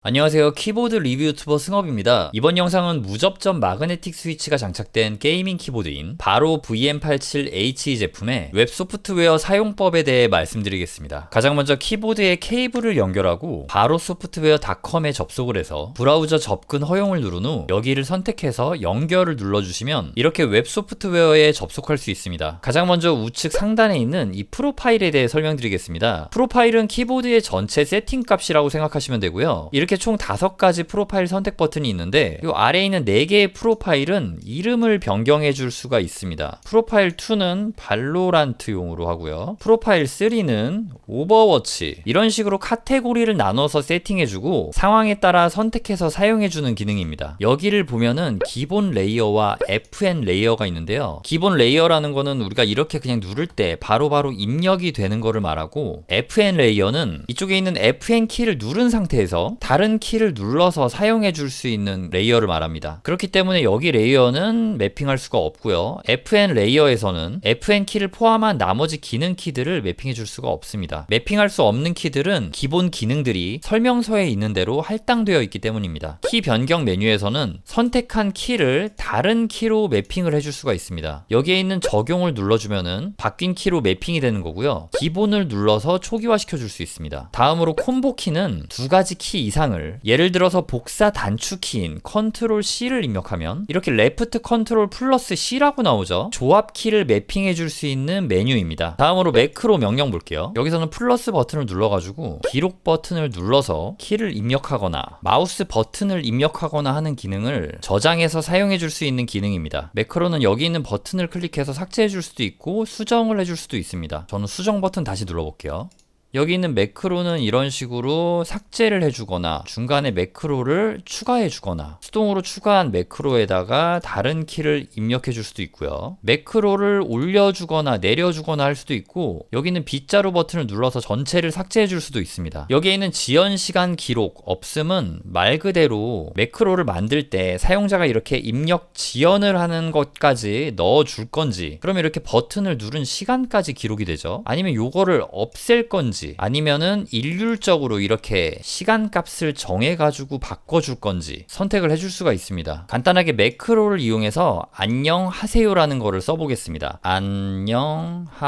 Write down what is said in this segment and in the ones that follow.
안녕하세요. 키보드 리뷰 유튜버 승업입니다. 이번 영상은 무접점 마그네틱 스위치가 장착된 게이밍 키보드인 바로 VM87HE 제품의 웹 소프트웨어 사용법에 대해 말씀드리겠습니다. 가장 먼저 키보드에 케이블을 연결하고 바로 소프트웨어닷컴에 접속을 해서 브라우저 접근 허용을 누른 후 여기를 선택해서 연결을 눌러주시면 이렇게 웹 소프트웨어에 접속할 수 있습니다. 가장 먼저 우측 상단에 있는 이 프로파일에 대해 설명드리겠습니다. 프로파일은 키보드의 전체 세팅 값이라고 생각하시면 되고요. 이렇게 총 5가지 프로파일 선택 버튼이 있는데 이 아래에 있는 4개의 프로파일은 이름을 변경해 줄 수가 있습니다. 프로파일 2는 발로란트용으로 하고요. 프로파일 3는 오버워치, 이런 식으로 카테고리를 나눠서 세팅해 주고 상황에 따라 선택해서 사용해 주는 기능입니다. 여기를 보면은 기본 레이어와 FN 레이어가 있는데요. 기본 레이어라는 거는 우리가 이렇게 그냥 누를 때 바로바로 입력이 되는 거를 말하고, FN 레이어는 이쪽에 있는 FN 키를 누른 상태에서 다른 키를 눌러서 사용해 줄 수 있는 레이어를 말합니다. 그렇기 때문에 여기 레이어는 매핑할 수가 없고요. FN 레이어에서는 FN 키를 포함한 나머지 기능 키들을 매핑해 줄 수가 없습니다. 매핑할 수 없는 키들은 기본 기능들이 설명서에 있는 대로 할당되어 있기 때문입니다. 키 변경 메뉴에서는 선택한 키를 다른 키로 매핑을 해줄 수가 있습니다. 여기에 있는 적용을 눌러주면은 바뀐 키로 매핑이 되는 거고요. 기본을 눌러서 초기화 시켜줄 수 있습니다. 다음으로 콤보 키는 2가지 키 이상을, 예를 들어서 복사 단추 키인 컨트롤 C를 입력하면 이렇게 레프트 컨트롤 플러스 C라고 나오죠. 조합 키를 매핑해 줄 수 있는 메뉴입니다. 다음으로 매크로 명령 볼게요. 여기서는 플러스 버튼을 눌러가지고 기록 버튼을 눌러서 키를 입력하거나 마우스 버튼을 입력하거나 하는 기능을 저장해서 사용해 줄 수 있는 기능입니다. 매크로는 여기 있는 버튼을 클릭해서 삭제해 줄 수도 있고 수정을 해줄 수도 있습니다. 저는 수정 버튼 다시 눌러볼게요. 여기 있는 매크로는 이런 식으로 삭제를 해주거나 중간에 매크로를 추가해주거나 수동으로 추가한 매크로에다가 다른 키를 입력해줄 수도 있고요. 매크로를 올려주거나 내려주거나 할 수도 있고, 여기는 빗자루 버튼을 눌러서 전체를 삭제해줄 수도 있습니다. 여기에 있는 지연시간 기록 없음은 말 그대로 매크로를 만들 때 사용자가 이렇게 입력 지연을 하는 것까지 넣어줄 건지, 그러면 이렇게 버튼을 누른 시간까지 기록이 되죠. 아니면 요거를 없앨 건지, 아니면은 일률적으로 이렇게 시간값을 정해가지고 바꿔줄 건지 선택을 해줄 수가 있습니다. 간단하게 매크로를 이용해서 안녕하세요라는 거를 써보겠습니다. 안녕하세요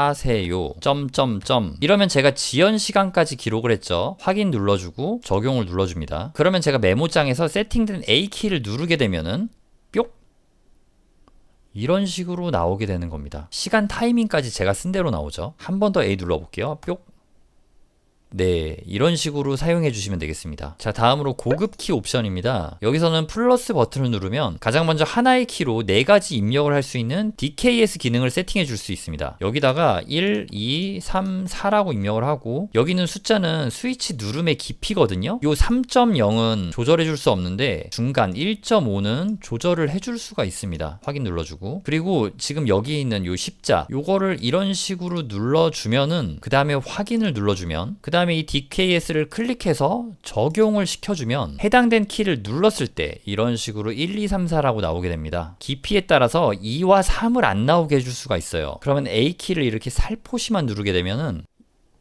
점점점, 이러면 제가 지연 시간까지 기록을 했죠. 확인 눌러주고 적용을 눌러줍니다. 그러면 제가 메모장에서 세팅된 A키를 누르게 되면은 뿅! 이런 식으로 나오게 되는 겁니다. 시간 타이밍까지 제가 쓴 대로 나오죠. 한 번 더 A 눌러볼게요. 뿅! 네, 이런 식으로 사용해 주시면 되겠습니다. 자, 다음으로 고급 키 옵션입니다. 여기서는 플러스 버튼을 누르면 가장 먼저 하나의 키로 4가지 입력을 할 수 있는 DKS 기능을 세팅해 줄 수 있습니다. 여기다가 1, 2, 3, 4라고 입력을 하고, 여기는 숫자는 스위치 누름의 깊이거든요. 요 3.0은 조절해 줄 수 없는데 중간 1.5는 조절을 해줄 수가 있습니다. 확인 눌러주고, 그리고 지금 여기 있는 요 십자, 요거를 이런 식으로 눌러주면은 그 다음에 확인을 눌러주면, 그 다음에 이 DKS를 클릭해서 적용을 시켜주면 해당된 키를 눌렀을 때 이런 식으로 1, 2, 3, 4라고 나오게 됩니다. 깊이에 따라서 2와 3을 안 나오게 해줄 수가 있어요. 그러면 A키를 이렇게 살포시만 누르게 되면은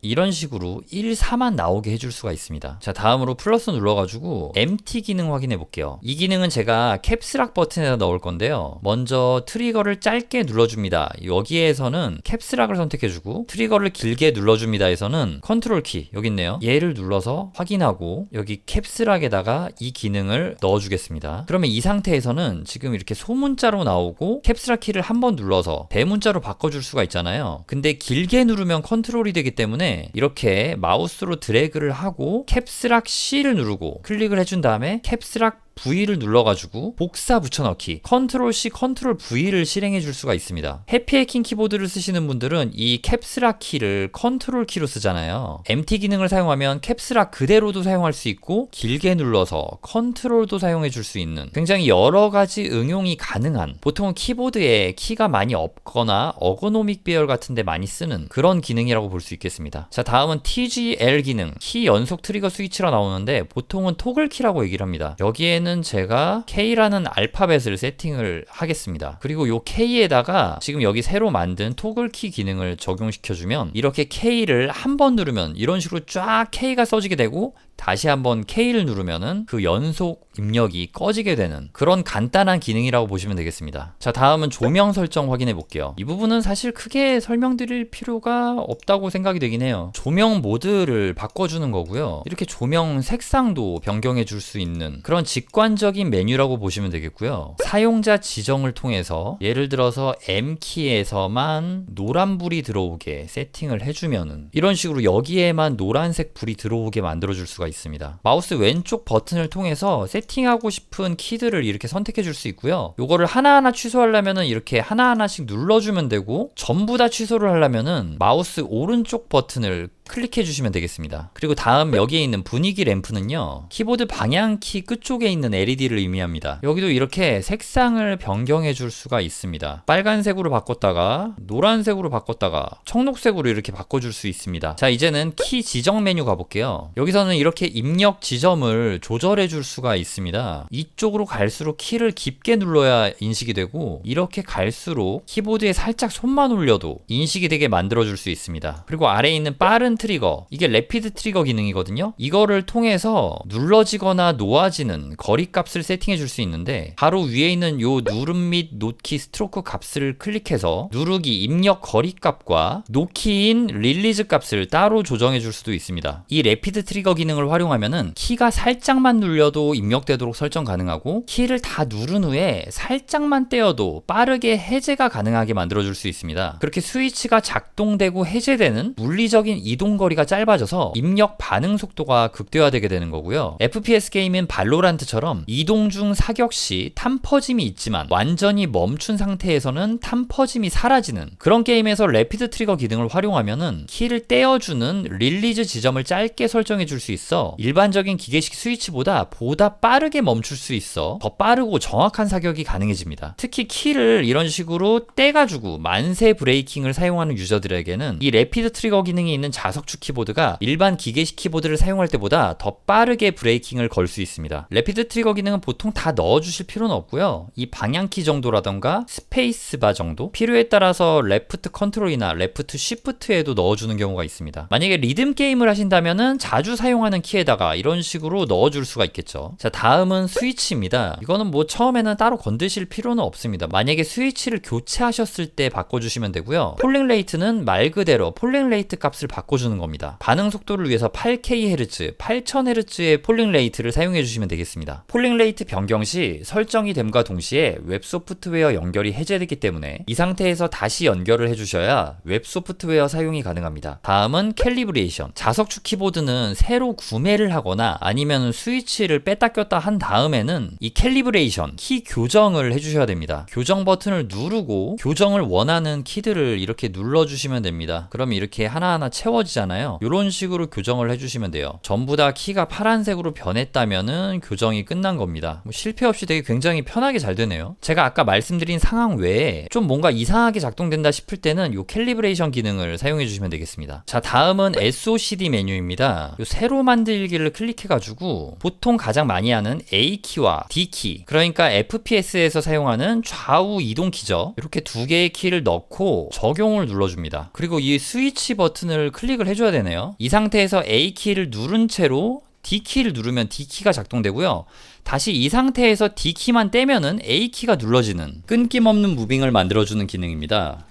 이런 식으로 1, 4만 나오게 해줄 수가 있습니다. 자, 다음으로 플러스 눌러가지고 MT 기능 확인해 볼게요. 이 기능은 제가 캡스락 버튼에다 넣을 건데요. 먼저 트리거를 짧게 눌러줍니다. 여기에서는 캡스락을 선택해주고, 트리거를 길게 눌러줍니다 에서는 컨트롤 키 여기 있네요. 얘를 눌러서 확인하고 여기 캡스락에다가 이 기능을 넣어주겠습니다. 그러면 이 상태에서는 지금 이렇게 소문자로 나오고 캡스락 키를 한번 눌러서 대문자로 바꿔줄 수가 있잖아요. 근데 길게 누르면 컨트롤이 되기 때문에 이렇게 마우스로 드래그를 하고 캡스락 C를 누르고 클릭을 해준 다음에 캡스락 V를 눌러가지고 복사 붙여넣기, 컨트롤 C, 컨트롤 V를 실행해 줄 수가 있습니다. 해피해킹 키보드를 쓰시는 분들은 이 캡스락 키를 컨트롤 키로 쓰잖아요. MT 기능을 사용하면 캡스락 그대로도 사용할 수 있고 길게 눌러서 컨트롤도 사용해 줄 수 있는 굉장히 여러 가지 응용이 가능한, 보통은 키보드에 키가 많이 없거나 어거노믹 배열 같은데 많이 쓰는 그런 기능이라고 볼 수 있겠습니다. 자, 다음은 TGL 기능, 키 연속 트리거 스위치라 나오는데 보통은 토글 키라고 얘기를 합니다. 여기에는 제가 K라는 알파벳을 세팅을 하겠습니다. 그리고 요 K에다가 지금 여기 새로 만든 토글 키 기능을 적용시켜주면 이렇게 K를 한 번 누르면 이런 식으로 쫙 K가 써지게 되고 다시 한번 K를 누르면은 그 연속 입력이 꺼지게 되는 그런 간단한 기능이라고 보시면 되겠습니다. 자, 다음은 조명 설정 확인해 볼게요. 이 부분은 사실 크게 설명드릴 필요가 없다고 생각이 되긴 해요. 조명 모드를 바꿔주는 거고요. 이렇게 조명 색상도 변경해 줄 수 있는 그런 직관적인 메뉴라고 보시면 되겠고요. 사용자 지정을 통해서 예를 들어서 M키에서만 노란불이 들어오게 세팅을 해주면은 이런 식으로 여기에만 노란색 불이 들어오게 만들어 줄 수가 있습니다. 마우스 왼쪽 버튼을 통해서 세팅하고 싶은 키들을 이렇게 선택해 줄 수 있고요. 요거를 하나하나 취소하려면은 이렇게 하나하나씩 눌러주면 되고, 전부 다 취소를 하려면은 마우스 오른쪽 버튼을 클릭해 주시면 되겠습니다. 그리고 다음 여기에 있는 분위기 램프는요, 키보드 방향키 끝쪽에 있는 LED를 의미합니다. 여기도 이렇게 색상을 변경해 줄 수가 있습니다. 빨간색으로 바꿨다가 노란색으로 바꿨다가 청록색으로 이렇게 바꿔줄 수 있습니다. 자, 이제는 키 지정 메뉴 가볼게요. 여기서는 이렇게 입력 지점을 조절해 줄 수가 있습니다. 이쪽으로 갈수록 키를 깊게 눌러야 인식이 되고, 이렇게 갈수록 키보드에 살짝 손만 올려도 인식이 되게 만들어 줄 수 있습니다. 그리고 아래에 있는 빠른 트리거, 이게 래피드 트리거 기능이거든요. 이거를 통해서 눌러지거나 놓아지는 거리값을 세팅해 줄 수 있는데, 바로 위에 있는 요 누름 및 놓기 스트로크 값을 클릭해서 누르기 입력 거리값과 놓기인 릴리즈 값을 따로 조정해 줄 수도 있습니다. 이 래피드 트리거 기능을 활용하면은 키가 살짝만 눌려도 입력되도록 설정 가능하고, 키를 다 누른 후에 살짝만 떼어도 빠르게 해제가 가능하게 만들어 줄 수 있습니다. 그렇게 스위치가 작동되고 해제되는 물리적인 이동 거리가 짧아져서 입력 반응 속도가 극대화되게 되는 거고요. FPS 게임인 발로란트처럼 이동 중 사격 시 탄퍼짐이 있지만 완전히 멈춘 상태에서는 탄퍼짐이 사라지는 그런 게임에서 래피드 트리거 기능을 활용하면은 키를 떼어주는 릴리즈 지점을 짧게 설정해 줄 수 있어 일반적인 기계식 스위치보다 보다 빠르게 멈출 수 있어 더 빠르고 정확한 사격이 가능해집니다. 특히 키를 이런 식으로 떼가지고 만세 브레이킹을 사용하는 유저들에게는 이 래피드 트리거 기능이 있는 자석축 키보드가 일반 기계식 키보드를 사용할 때보다 더 빠르게 브레이킹을 걸 수 있습니다. 래피드 트리거 기능은 보통 다 넣어주실 필요는 없고요. 이 방향키 정도라던가 스페이스바 정도, 필요에 따라서 레프트 컨트롤이나 레프트 쉬프트에도 넣어주는 경우가 있습니다. 만약에 리듬 게임을 하신다면은 자주 사용하는 키에다가 이런 식으로 넣어줄 수가 있겠죠. 자, 다음은 스위치입니다. 이거는 뭐 처음에는 따로 건드실 필요는 없습니다. 만약에 스위치를 교체하셨을 때 바꿔주시면 되고요. 폴링 레이트는 말 그대로 폴링 레이트 값을 바꿔주는 겁니다. 반응 속도를 위해서 8kHz, 8000Hz의 폴링 레이트를 사용해 주시면 되겠습니다. 폴링 레이트 변경 시 설정이 됨과 동시에 웹 소프트웨어 연결이 해제되기 때문에 이 상태에서 다시 연결을 해주셔야 웹 소프트웨어 사용이 가능합니다. 다음은 캘리브레이션. 자석축 키보드는 새로 구매를 하거나 아니면 스위치를 뺐다 꼈다 한 다음에는 이 캘리브레이션, 키 교정을 해주셔야 됩니다. 교정 버튼을 누르고 교정을 원하는 키들을 이렇게 눌러주시면 됩니다. 그럼 이렇게 하나하나 채워지잖아요. 이런 식으로 교정을 해주시면 돼요. 전부 다 키가 파란색으로 변했다면은 교정이 끝난 겁니다. 뭐 실패 없이 되게 굉장히 편하게 잘 되네요. 제가 아까 말씀드린 상황 외에 좀 뭔가 이상하게 작동된다 싶을 때는 이 캘리브레이션 기능을 사용해 주시면 되겠습니다. 자, 다음은 SOCD 메뉴입니다. 요 새로 만들기를 클릭해가지고 보통 가장 많이 하는 A키와 D키, 그러니까 FPS에서 사용하는 좌우 이동 키죠. 이렇게 두 개의 키를 넣고 적용을 눌러줍니다. 그리고 이 스위치 버튼을 클릭을 해줘야 되네요. 이 상태에서 A키를 누른 채로 D키를 누르면 D키가 작동되고요. 다시 이 상태에서 D키만 떼면은 A키가 눌러지는 끊김없는 무빙을 만들어주는 기능입니다.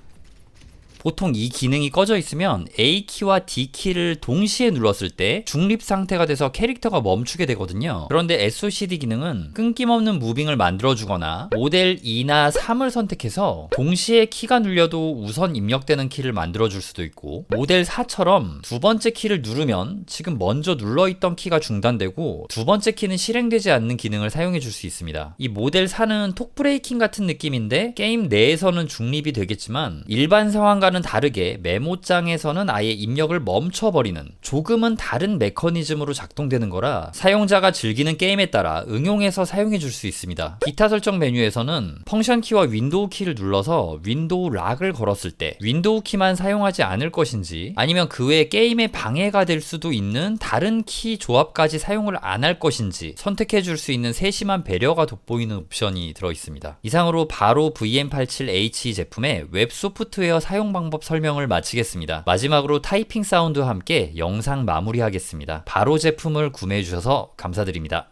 보통 이 기능이 꺼져 있으면 A키와 D키를 동시에 눌렀을 때 중립 상태가 돼서 캐릭터가 멈추게 되거든요. 그런데 SOCD 기능은 끊김없는 무빙을 만들어주거나 모델 2나 3을 선택해서 동시에 키가 눌려도 우선 입력되는 키를 만들어줄 수도 있고, 모델 4처럼 두 번째 키를 누르면 지금 먼저 눌러있던 키가 중단되고 두 번째 키는 실행되지 않는 기능을 사용해 줄 수 있습니다. 이 모델 4는 톡브레이킹 같은 느낌인데 게임 내에서는 중립이 되겠지만 일반 상황과 는 다르게 메모장에서는 아예 입력을 멈춰버리는 조금은 다른 메커니즘으로 작동되는 거라 사용자가 즐기는 게임에 따라 응용해서 사용해 줄 수 있습니다. 기타 설정 메뉴에서는 펑션 키와 윈도우 키를 눌러서 윈도우 락을 걸었을 때 윈도우 키만 사용하지 않을 것인지, 아니면 그 외에 게임에 방해가 될 수도 있는 다른 키 조합까지 사용을 안 할 것인지 선택해 줄 수 있는 세심한 배려가 돋보이는 옵션이 들어 있습니다. 이상으로 바로 VM87HE 제품의 웹 소프트웨어 사용 방법 방법 설명을 마치겠습니다. 마지막으로 타이핑 사운드와 함께 영상 마무리하겠습니다. 바로 제품을 구매해주셔서 감사드립니다.